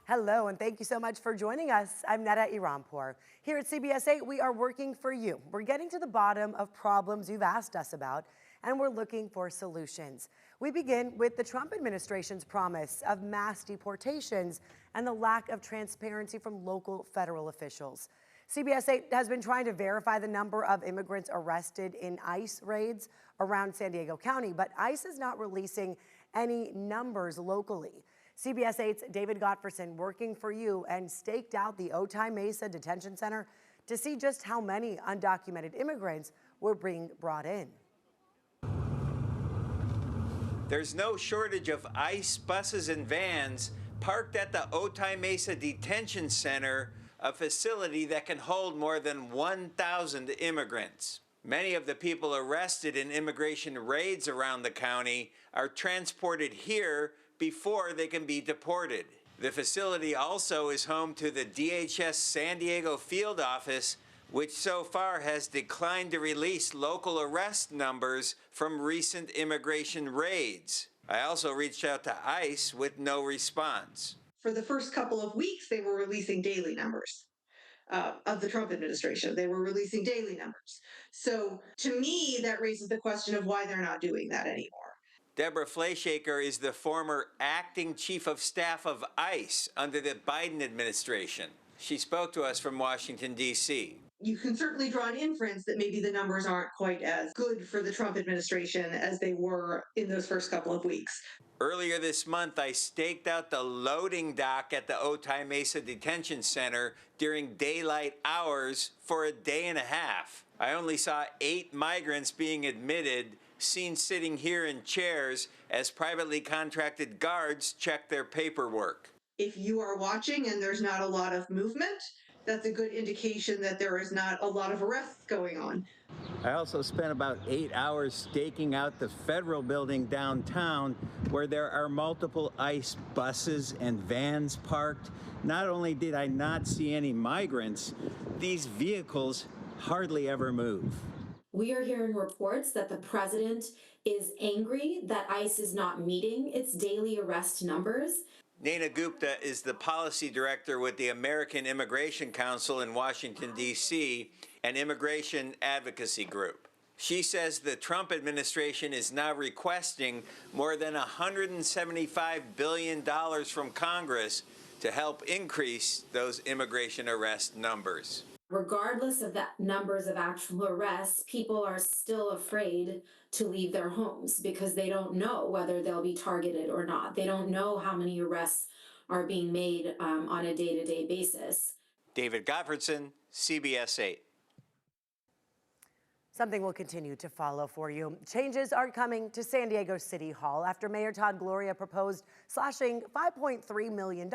Hello, and thank you so much for joining us. I'm Netta Irampour. Here at CBS 8, we are working for you. We're getting to the bottom of problems you've asked us about, and we're looking for solutions. We begin with the Trump administration's promise of mass deportations and the lack of transparency from local federal officials. CBS 8 has been trying to verify the number of immigrants arrested in ICE raids around San Diego County, but ICE is not releasing any numbers locally. CBS 8's David Gottfredson working for you and staked out the Otay Mesa Detention Center to see just how many undocumented immigrants were being brought in. There's no shortage of ICE buses and vans parked at the Otay Mesa Detention Center, a facility that can hold more than 1,000 immigrants. Many of the people arrested in immigration raids around the county are transported here before they can be deported. The facility also is home to the DHS San Diego field office, which so far has declined to release local arrest numbers from recent immigration raids. I also reached out to ICE with no response. For the first couple of weeks, they were releasing daily numbers of the Trump administration. They were releasing daily numbers. So to me, that raises the question of why they're not doing that anymore. Deborah Fleischaker is the former acting chief of staff of ICE under the Biden administration. She spoke to us from Washington, D.C. You can certainly draw an inference that maybe the numbers aren't quite as good for the Trump administration as they were in those first couple of weeks. Earlier this month, I staked out the loading dock at the Otay Mesa Detention Center during daylight hours for a day and a half. I only saw 8 migrants being admitted, seen sitting here in chairs as privately contracted guards check their paperwork. If you are watching and there's not a lot of movement, that's a good indication that there is not a lot of arrests going on. I also spent about 8 hours staking out the federal building downtown, where there are multiple ICE buses and vans parked. Not only did I not see any migrants, these vehicles hardly ever move. We are hearing reports that the president is angry that ICE is not meeting its daily arrest numbers. Naina Gupta is the policy director with the American Immigration Council in Washington, D.C., an immigration advocacy group. She says the Trump administration is now requesting more than $175 billion from Congress to help increase those immigration arrest numbers. Regardless of the numbers of actual arrests, people are still afraid to leave their homes because they don't know whether they'll be targeted or not. They don't know how many arrests are being made on a day-to-day basis. David Gottfredson, CBS 8. Something we'll continue to follow for you. Changes are coming to San Diego City Hall after Mayor Todd Gloria proposed slashing $5.3 million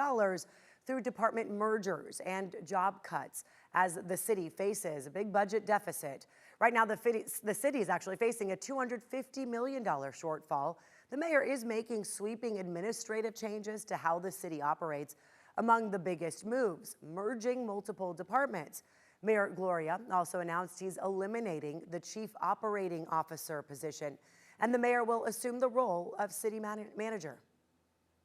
through department mergers and job cuts as the city faces a big budget deficit. Right now, the city is actually facing a $250 million shortfall. The mayor is making sweeping administrative changes to how the city operates. Among the biggest moves, merging multiple departments. Mayor Gloria also announced he's eliminating the chief operating officer position, and the mayor will assume the role of city manager.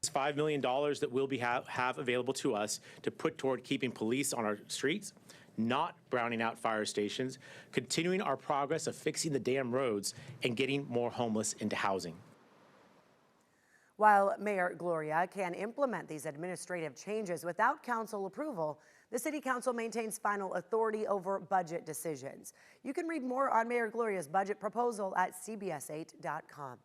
It's $5 million that we'll have available to us to put toward keeping police on our streets, not browning out fire stations, continuing our progress of fixing the damn roads, and getting more homeless into housing. While Mayor Gloria can implement these administrative changes without council approval, the City Council maintains final authority over budget decisions. You can read more on Mayor Gloria's budget proposal at cbs8.com.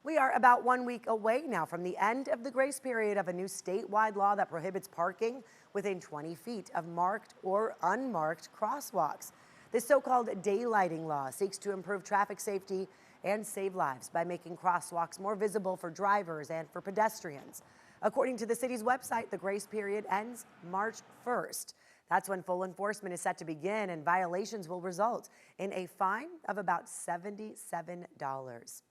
We are about 1 week away now from the end of the grace period of a new statewide law that prohibits parking within 20 feet of marked or unmarked crosswalks. This so-called daylighting law seeks to improve traffic safety and save lives by making crosswalks more visible for drivers and for pedestrians. According to the city's website, the grace period ends March 1st. That's when full enforcement is set to begin, and violations will result in a fine of about $77.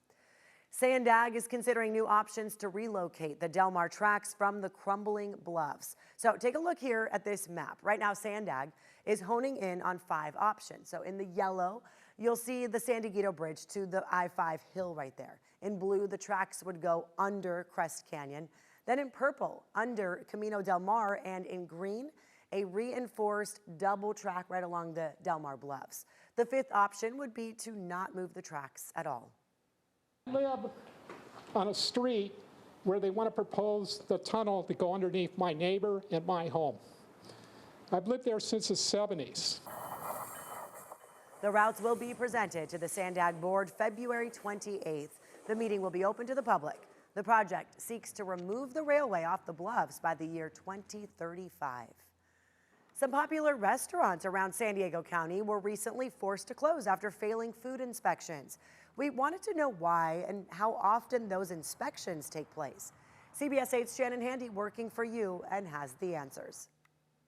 Sandag is considering new options to relocate the Del Mar tracks from the crumbling bluffs. So take a look here at this map. Right now, Sandag is honing in on 5 options. So in the yellow, you'll see the San Diego Bridge to the I-5 hill right there. In blue, the tracks would go under Crest Canyon. Then in purple, under Camino Del Mar, and in green, a reinforced double track right along the Del Mar bluffs. The fifth option would be to not move the tracks at all. I live on a street where they want to propose the tunnel to go underneath my neighbor and my home. I've lived there since the 70s. The routes will be presented to the Sandag Board February 28th. The meeting will be open to the public. The project seeks to remove the railway off the bluffs by the year 2035. Some popular restaurants around San Diego County were recently forced to close after failing food inspections. We wanted to know why and how often those inspections take place. CBS 8's Shannon Handy working for you and has the answers.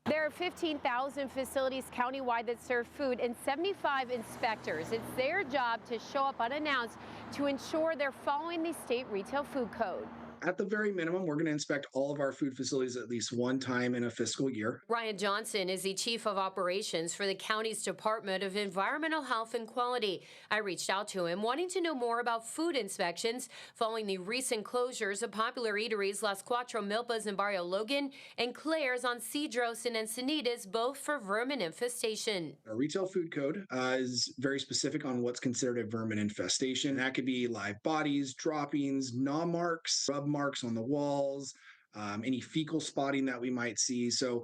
There are 15,000 facilities countywide that serve food and 75 inspectors. It's their job to show up unannounced to ensure they're following the state retail food code. At the very minimum, we're going to inspect all of our food facilities at least one time in a fiscal year. Ryan Johnson is the chief of operations for the county's Department of Environmental Health and Quality. I reached out to him wanting to know more about food inspections following the recent closures of popular eateries Las Cuatro Milpas in Barrio Logan and Claire's on Cedros and Encinitas, both for vermin infestation. Our retail food code is very specific on what's considered a vermin infestation. That could be live bodies, droppings, gnaw marks, rub marks on the walls, any fecal spotting that we might see. So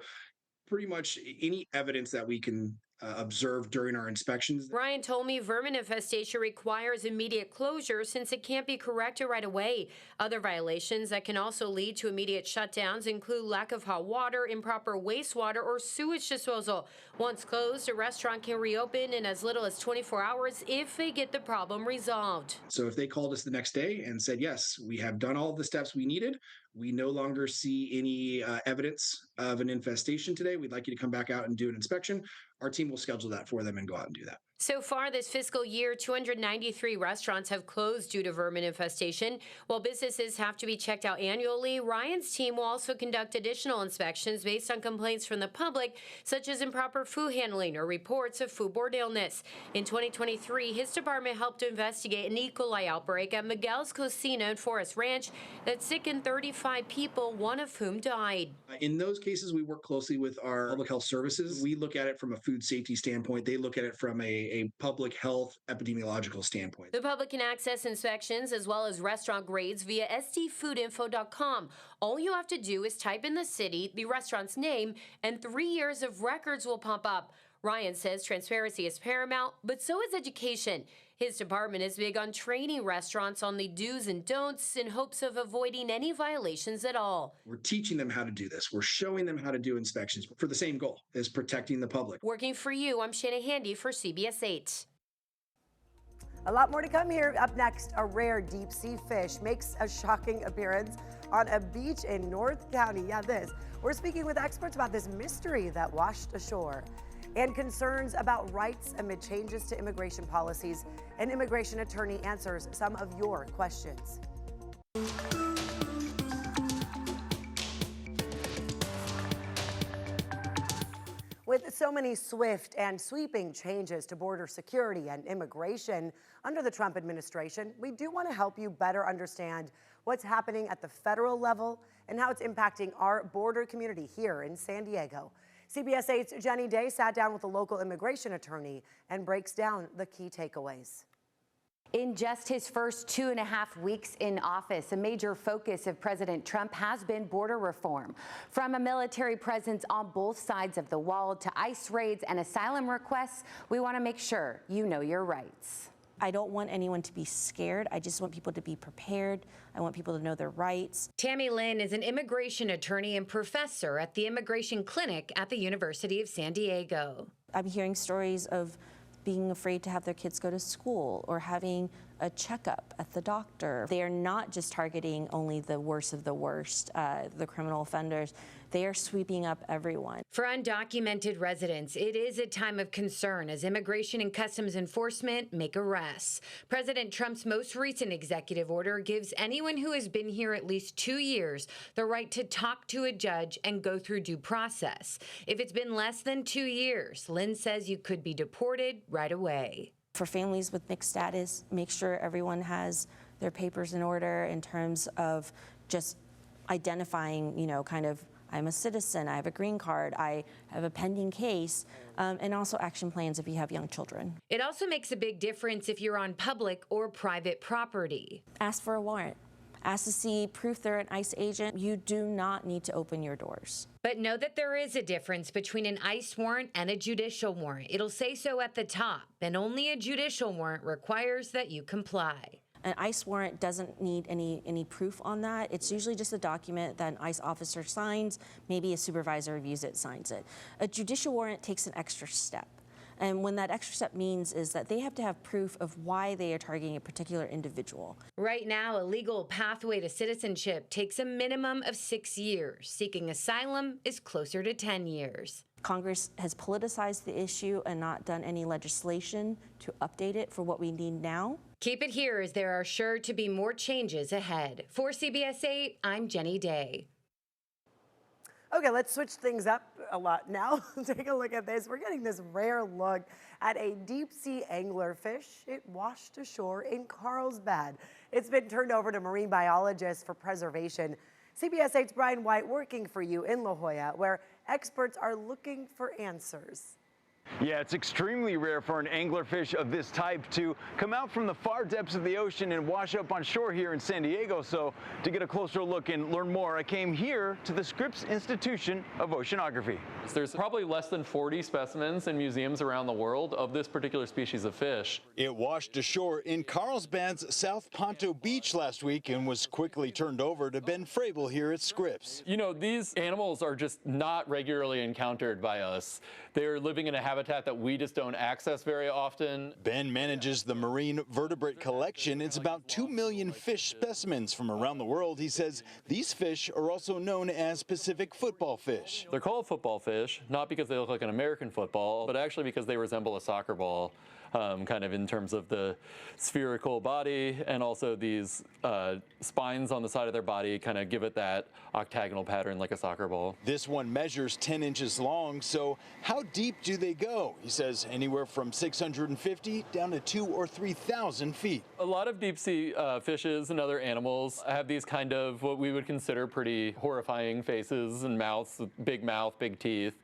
pretty much any evidence that we can observe during our inspections. Ryan told me vermin infestation requires immediate closure since it can't be corrected right away. Other violations that can also lead to immediate shutdowns include lack of hot water, improper wastewater, or sewage disposal. Once closed, a restaurant can reopen in as little as 24 hours if they get the problem resolved. So if they called us the next day and said, yes, we have done all the steps we needed, we no longer see any evidence of an infestation today, we'd like you to come back out and do an inspection, our team will schedule that for them and go out and do that. So far this fiscal year, 293 restaurants have closed due to vermin infestation. While businesses have to be checked out annually, Ryan's team will also conduct additional inspections based on complaints from the public, such as improper food handling or reports of foodborne illness. In 2023, his department helped investigate an E. coli outbreak at Miguel's Cocina and Forest Ranch that sickened 35 people, one of whom died. In those cases, we work closely with our public health services. We look at it from a food safety standpoint. They look at it from a public health epidemiological standpoint. The public can access inspections as well as restaurant grades via sdfoodinfo.com. All you have to do is type in the city, the restaurant's name, and 3 years of records will pop up. Ryan says transparency is paramount, but so is education. His department is big on training restaurants on the do's and don'ts in hopes of avoiding any violations at all. We're teaching them how to do this. We're showing them how to do inspections for the same goal as protecting the public. Working for you, I'm Shannon Handy for CBS 8. A lot more to come here. Up next, a rare deep sea fish makes a shocking appearance on a beach in North County. Yeah, this. We're speaking with experts about this mystery that washed ashore. And concerns about rights amid changes to immigration policies. An immigration attorney answers some of your questions. With so many swift and sweeping changes to border security and immigration under the Trump administration, we do want to help you better understand what's happening at the federal level and how it's impacting our border community here in San Diego. CBS 8's Jenny Day sat down with a local immigration attorney and breaks down the key takeaways. In just his first 2.5 weeks in office, a major focus of President Trump has been border reform. From a military presence on both sides of the wall to ICE raids and asylum requests, we want to make sure you know your rights. I don't want anyone to be scared. I just want people to be prepared. I want people to know their rights. Tammy Lynn is an immigration attorney and professor at the Immigration Clinic at the University of San Diego. I'm hearing stories of being afraid to have their kids go to school or having a checkup at the doctor. They are not just targeting only the worst of the worst, the criminal offenders. They are sweeping up everyone. For undocumented residents, it is a time of concern as Immigration and Customs Enforcement make arrests. President Trump's most recent executive order gives anyone who has been here at least 2 years the right to talk to a judge and go through due process. If it's been less than 2 years, Lynn says you could be deported right away. For families with mixed status, make sure everyone has their papers in order in terms of just identifying, kind of, I'm a citizen, I have a green card, I have a pending case, and also action plans if you have young children. It also makes a big difference if you're on public or private property. Ask for a warrant. Ask to see proof they're an ICE agent. You do not need to open your doors. But know that there is a difference between an ICE warrant and a judicial warrant. It'll say so at the top, and only a judicial warrant requires that you comply. An ICE warrant doesn't need any proof on that. It's usually just a document that an ICE officer signs, maybe a supervisor reviews it, signs it. A judicial warrant takes an extra step. And when that extra step means is that they have to have proof of why they are targeting a particular individual. Right now, a legal pathway to citizenship takes a minimum of 6 years. Seeking asylum is closer to 10 years. Congress has politicized the issue and not done any legislation to update it for what we need now. Keep it here, as there are sure to be more changes ahead. For CBS 8, I'm Jenny Day. Okay, let's switch things up a lot now. Take a look at this. We're getting this rare look at a deep-sea anglerfish. It washed ashore in Carlsbad. It's been turned over to marine biologists for preservation. CBS 8's Brian White working for you in La Jolla, where experts are looking for answers. Yeah, it's extremely rare for an anglerfish of this type to come out from the far depths of the ocean and wash up on shore here in San Diego. So to get a closer look and learn more, I came here to the Scripps Institution of Oceanography. There's probably less than 40 specimens in museums around the world of this particular species of fish. It washed ashore in Carlsbad's South Ponto Beach last week and was quickly turned over to Ben Frabel here at Scripps. You know, these animals are just not regularly encountered by us. They're living in a habitat that we just don't access very often. Ben manages the marine vertebrate collection. It's about 2 million fish specimens from around the world. He says these fish are also known as Pacific football fish. They're called football fish, not because they look like an American football, but actually because they resemble a soccer ball. Kind of in terms of the spherical body, and also these spines on the side of their body kind of give it that octagonal pattern like a soccer ball. This one measures 10 inches long, so how deep do they go? He says anywhere from 650 down to 2,000 or 3,000 feet. A lot of deep sea fishes and other animals have these kind of what we would consider pretty horrifying faces and mouths, big mouth, big teeth.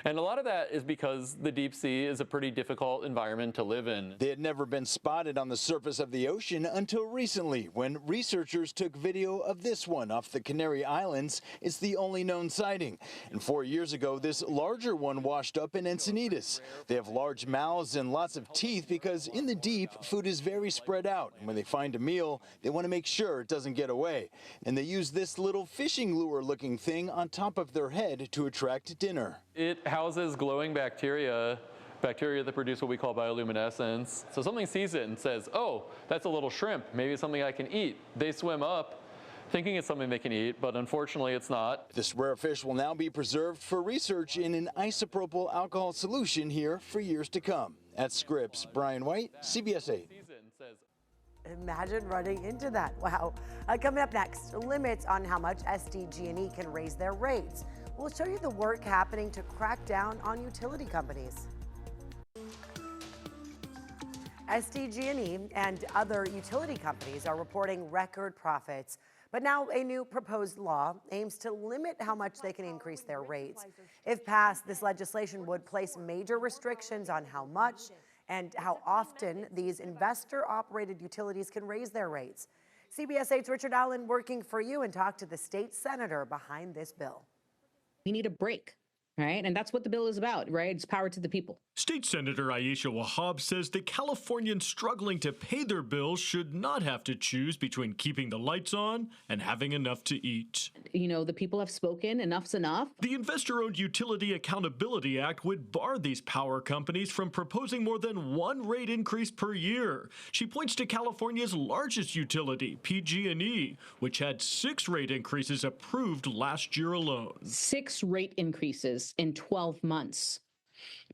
And a lot of that is because the deep sea is a pretty difficult environment to live in. They had never been spotted on the surface of the ocean until recently, when researchers took video of this one off the Canary Islands. It's the only known sighting. And 4 years ago, this larger one washed up in Encinitas. They have large mouths and lots of teeth because in the deep, food is very spread out. And when they find a meal, they want to make sure it doesn't get away. And they use this little fishing lure-looking thing on top of their head to attract dinner. It houses glowing bacteria that produce what we call bioluminescence. So something sees it and says, oh, that's a little shrimp. Maybe it's something I can eat. They swim up thinking it's something they can eat, but unfortunately it's not. This rare fish will now be preserved for research in an isopropyl alcohol solution here for years to come. At Scripps, Brian White, CBS 8. Imagine running into that. Wow. Coming up next, limits on how much SDG&E can raise their rates. We'll show you the work happening to crack down on utility companies. SDG&E and other utility companies are reporting record profits. But now a new proposed law aims to limit how much they can increase their rates. If passed, this legislation would place major restrictions on how much and how often these investor-operated utilities can raise their rates. CBS 8's Richard Allen working for you and talked to the state senator behind this bill. We need a break, right? And that's what the bill is about, right? It's power to the people. State Senator Aisha Wahab says that Californians struggling to pay their bills should not have to choose between keeping the lights on and having enough to eat. You know, the people have spoken, enough's enough. The Investor-Owned Utility Accountability Act would bar these power companies from proposing more than one rate increase per year. She points to California's largest utility, PG&E, which had 6 rate increases approved last year alone. 6 rate increases in 12 months.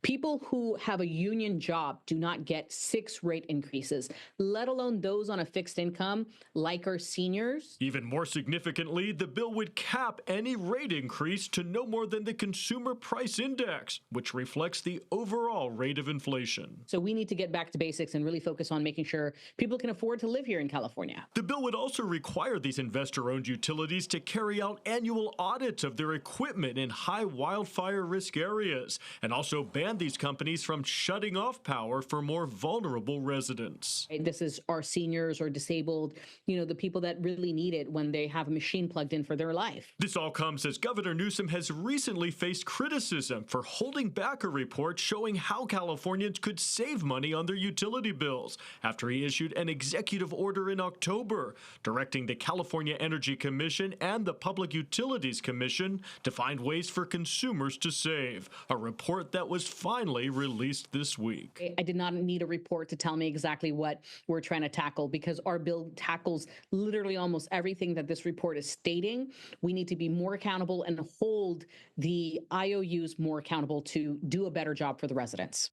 People who have a union job do not get 6 rate increases, let alone those on a fixed income, like our seniors. Even more significantly, the bill would cap any rate increase to no more than the Consumer Price Index, which reflects the overall rate of inflation. So we need to get back to basics and really focus on making sure people can afford to live here in California. The bill would also require these investor-owned utilities to carry out annual audits of their equipment in high wildfire risk areas, and also ban these companies from shutting off power for more vulnerable residents. This is our seniors or disabled, the people that really need it when they have a machine plugged in for their life. This all comes as Governor Newsom has recently faced criticism for holding back a report showing how Californians could save money on their utility bills after he issued an executive order in October, directing the California Energy Commission and the Public Utilities Commission to find ways for consumers to save, a report that was finally released this week. I did not need a report to tell me exactly what we're trying to tackle because our bill tackles literally almost everything that this report is stating. We need to be more accountable and hold the IOUs more accountable to do a better job for the residents.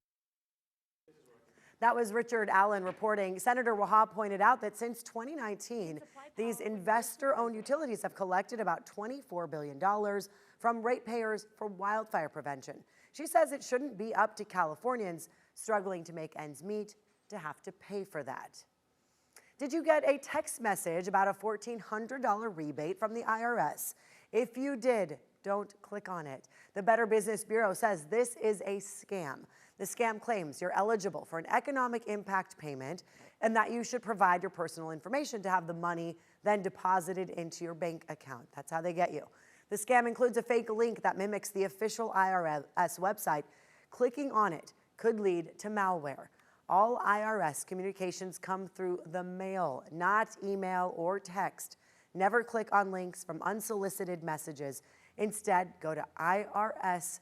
That was Richard Allen reporting. Senator Wahab pointed out that since 2019, these investor-owned utilities have collected about $24 billion from ratepayers for wildfire prevention. She says it shouldn't be up to Californians struggling to make ends meet to have to pay for that. Did you get a text message about a $1,400 rebate from the IRS? If you did, don't click on it. The Better Business Bureau says this is a scam. The scam claims you're eligible for an economic impact payment and that you should provide your personal information to have the money then deposited into your bank account. That's how they get you. The scam includes a fake link that mimics the official IRS website. Clicking on it could lead to malware. All IRS communications come through the mail, not email or text. Never click on links from unsolicited messages. Instead, go to irs.gov.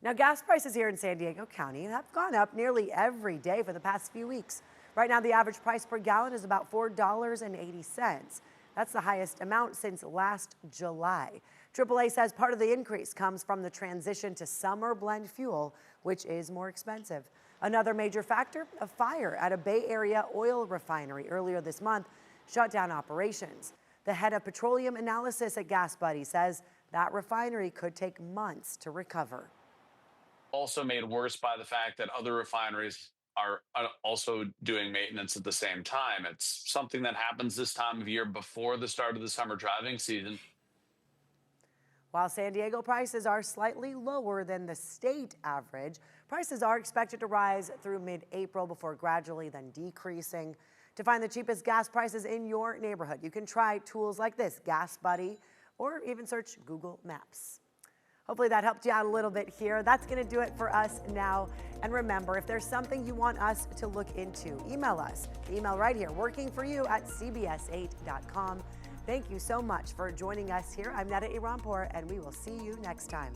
Now, gas prices here in San Diego County have gone up nearly every day for the past few weeks. Right now, the average price per gallon is about $4.80. That's the highest amount since last July. AAA says part of the increase comes from the transition to summer blend fuel, which is more expensive. Another major factor, a fire at a Bay Area oil refinery earlier this month shut down operations. The head of petroleum analysis at Gas Buddy says that refinery could take months to recover. Also made worse by the fact that other refineries are also doing maintenance at the same time. It's something that happens this time of year before the start of the summer driving season. While San Diego prices are slightly lower than the state average, prices are expected to rise through mid-April before gradually then decreasing. To find the cheapest gas prices in your neighborhood, you can try tools like this, Gas Buddy, or even search Google Maps. Hopefully that helped you out a little bit here. That's going to do it for us now. And remember, if there's something you want us to look into, email us. The email right here, workingforyou@cbs8.com. Thank you so much for joining us here. I'm Neda Iranpour, and we will see you next time.